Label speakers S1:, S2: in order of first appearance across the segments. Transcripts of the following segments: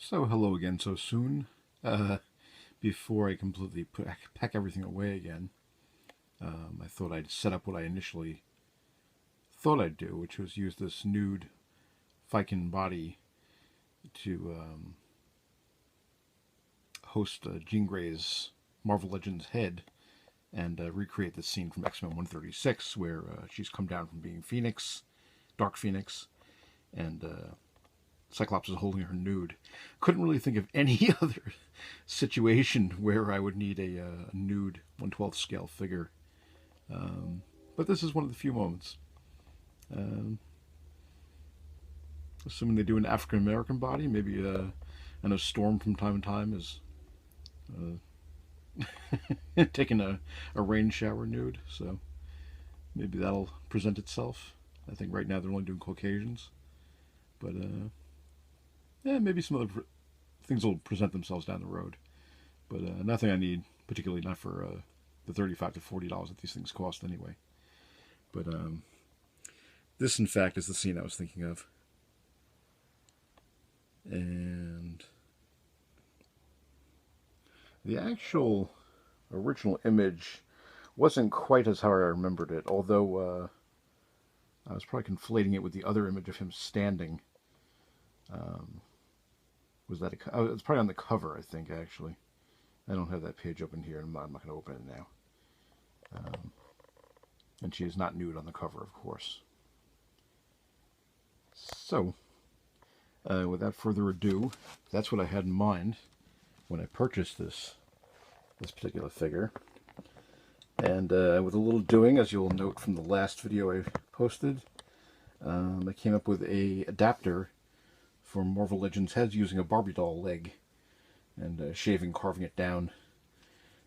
S1: So hello again so soon. Before I completely pack everything away again, I thought I'd set up what I initially thought I'd do, which was use this nude Phicen body to host Jean Grey's Marvel Legends head and recreate the scene from X-Men 136 where she's come down from being Phoenix, Dark Phoenix, and Cyclops is holding her nude. Couldn't really think of any other situation where I would need a nude 1/12 scale figure. But this is one of the few moments. Um, Assuming they do an African American body, maybe I know Storm from time to time is taking a rain shower nude, so maybe that'll present itself. I think right now they're only doing Caucasians, but yeah, maybe some other things will present themselves down the road. But nothing I need, particularly not for the $35 to $40 that these things cost anyway. But this, in fact, is the scene I was thinking of. And the actual original image wasn't quite as how I remembered it, although I was probably conflating it with the other image of him standing. Was that it's probably on the cover, I think, actually. I don't have that page open here, and I'm not going to open it now. And she is not nude on the cover, of course. So, without further ado, that's what I had in mind when I purchased this particular figure. And with a little doing, as you'll note from the last video I posted, I came up with a adapter for Marvel Legends heads using a Barbie doll leg and carving it down.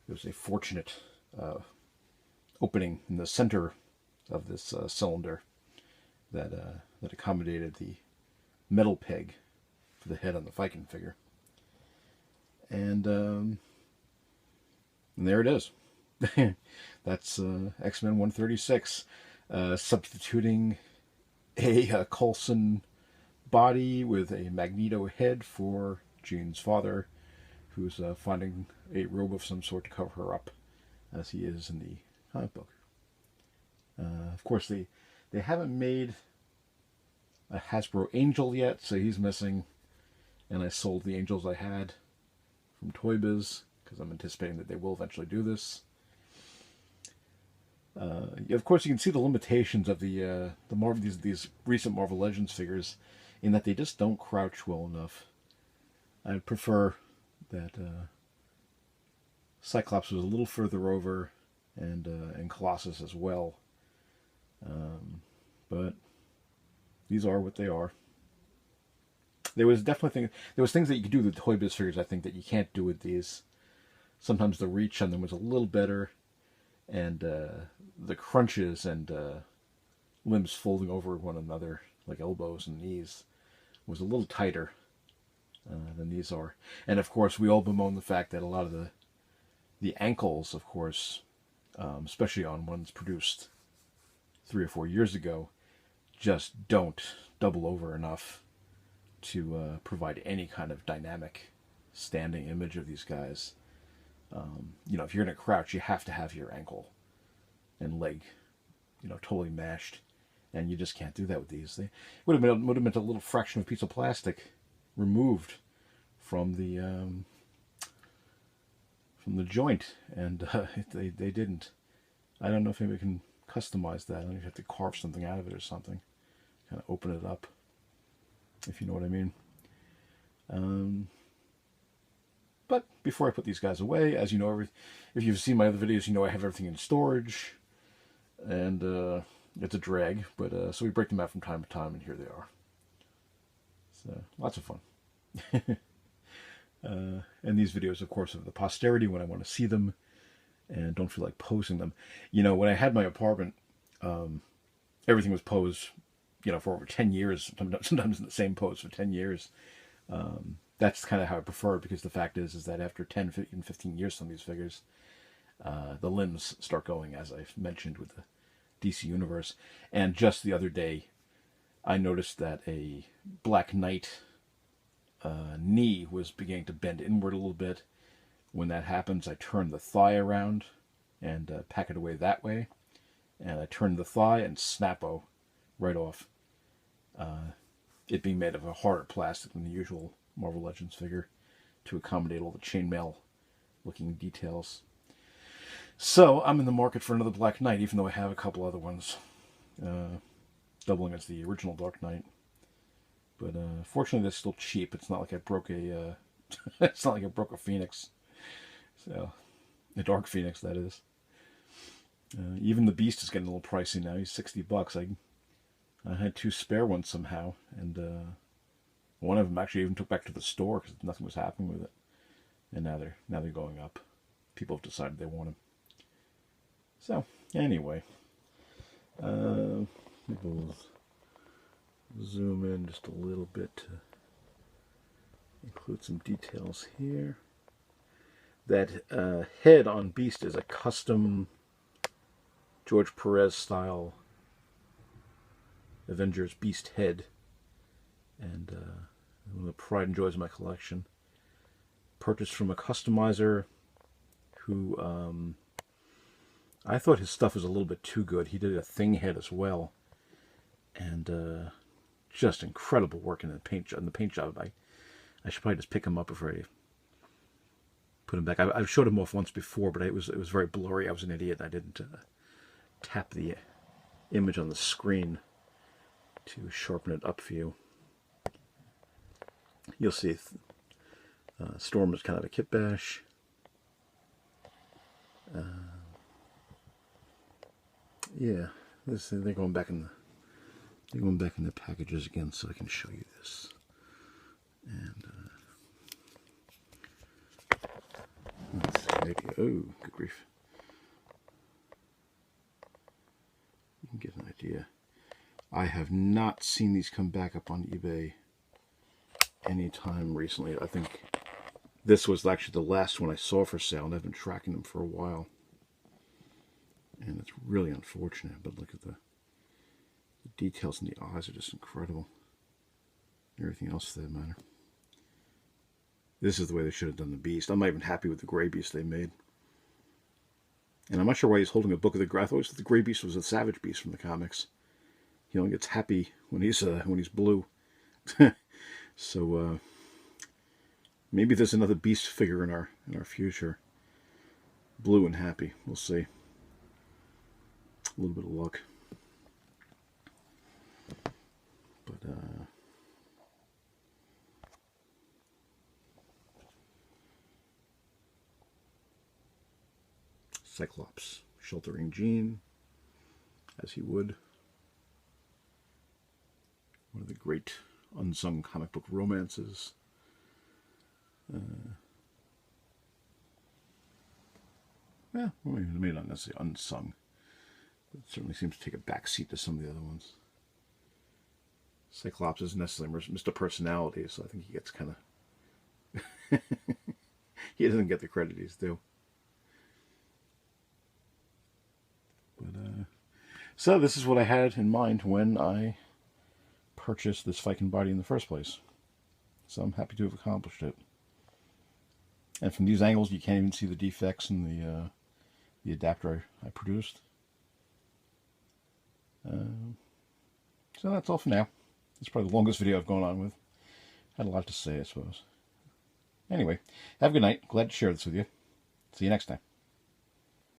S1: There was a fortunate opening in the center of this cylinder that accommodated the metal peg for the head on the Phicen figure. And there it is. That's X-Men 136, substituting a Colson body with a Magneto head for Jean's father, who's finding a robe of some sort to cover her up, as he is in the comic book. Of course, they haven't made a Hasbro Angel yet, so he's missing. And I sold the Angels I had from Toy Biz, because I'm anticipating that they will eventually do this. Of course, you can see the limitations of the these recent Marvel Legends figures, in that they just don't crouch well enough. I'd prefer that Cyclops was a little further over, and Colossus as well. But these are what they are. There was things that you could do with the Toy Biz figures, I think, that you can't do with these. Sometimes the reach on them was a little better, and the crunches and limbs folding over one another, like elbows and knees, was a little tighter than these are. And of course, we all bemoan the fact that a lot of the ankles, of course, especially on ones produced 3 or 4 years ago, just don't double over enough to provide any kind of dynamic standing image of these guys. If you're going to crouch, you have to have your ankle and leg, totally mashed, and you just can't do that with these. They would have meant a little fraction of a piece of plastic removed from the joint, and they didn't. I don't know if anybody can customize that. I think you have to carve something out of it or something, kind of open it up, if you know what I mean. But before I put these guys away, as you know, if you've seen my other videos, you know I have everything in storage, and it's a drag, but so we break them out from time to time, and here they are. So lots of fun. And these videos, of course, are the posterity when I want to see them and don't feel like posing them. When I had my apartment, everything was posed, for over 10 years, sometimes in the same pose for 10 years. That's kind of how I prefer it, because the fact is that after 10, 15 years from these figures, the limbs start going, as I've mentioned with the DC Universe. And just the other day, I noticed that a Black Knight knee was beginning to bend inward a little bit. When that happens, I turn the thigh around and pack it away that way. And I turn the thigh and snap-o right off. It being made of a harder plastic than the usual Marvel Legends figure to accommodate all the chainmail looking details. So I'm in the market for another Black Knight, even though I have a couple other ones, doubling as the original Dark Knight. But fortunately, they're still cheap. It's not like I broke a it's not like I broke a Phoenix. So a Dark Phoenix, that is. Even the Beast is getting a little pricey now. He's $60. I had 2 spare ones somehow, and one of them actually even took back to the store because nothing was happening with it. And now they're going up. People have decided they want them. So anyway, maybe we'll zoom in just a little bit to include some details here. That head on Beast is a custom George Perez style Avengers Beast head, and one of the pride and joys of my collection. Purchased from a customizer who I thought his stuff was a little bit too good. He did a Thing head as well, and just incredible work in the paint job. I should probably just pick him up before I put him back. I've showed him off once before, but it was very blurry. I was an idiot. I didn't tap the image on the screen to sharpen it up for you. You'll see Storm is kind of a kit bash. Yeah, they're going back in the packages again, so I can show you this. And let's see, maybe, oh, good grief. You can get an idea. I have not seen these come back up on eBay anytime recently. I think this was actually the last one I saw for sale, and I've been tracking them for a while. And it's really unfortunate, but look at the details in the eyes are just incredible. Everything else for that matter. This is the way they should have done the Beast. I'm not even happy with the Gray Beast they made. And I'm not sure why he's holding a book of the Gray. I thought the Gray Beast was a Savage Beast from the comics. He only gets happy when he's blue. So maybe there's another Beast figure in our future. Blue and happy. We'll see. A little bit of luck. But Cyclops sheltering Jean, as he would. One of the great unsung comic book romances. Yeah, well, maybe not necessarily unsung. It certainly seems to take a back seat to some of the other ones. Cyclops isn't necessarily Mr. Personality, so I think he gets kind of... he doesn't get the credit he's due. But, so this is what I had in mind when I purchased this Phicen body in the first place. So I'm happy to have accomplished it. And from these angles, you can't even see the defects in the adapter I produced. So that's all for now. It's probably the longest video I've gone on with. Had a lot to say, I suppose. Anyway, have a good night. Glad to share this with you. See you next time.